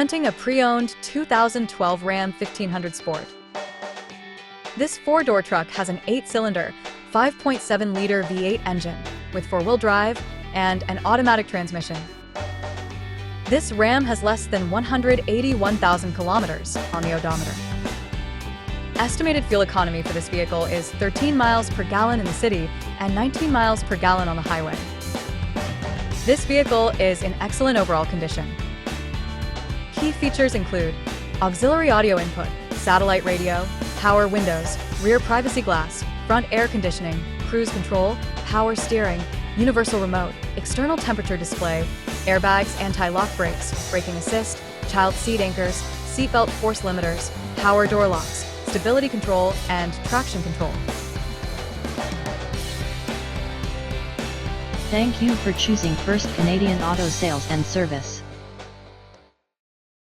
Presenting a pre-owned 2012 Ram 1500 Sport. This four-door truck has an 8-cylinder, 5.7-liter V8 engine with four-wheel drive and an automatic transmission. This Ram has less than 181,000 kilometers on the odometer. Estimated fuel economy for this vehicle is 13 miles per gallon in the city and 19 miles per gallon on the highway. This vehicle is in excellent overall condition. Key features include auxiliary audio input, satellite radio, power windows, rear privacy glass, front air conditioning, cruise control, power steering, universal remote, external temperature display, airbags, anti-lock brakes, braking assist, child seat anchors, seatbelt force limiters, power door locks, stability control, and traction control. Thank you for choosing First Canadian Auto Sales and Service.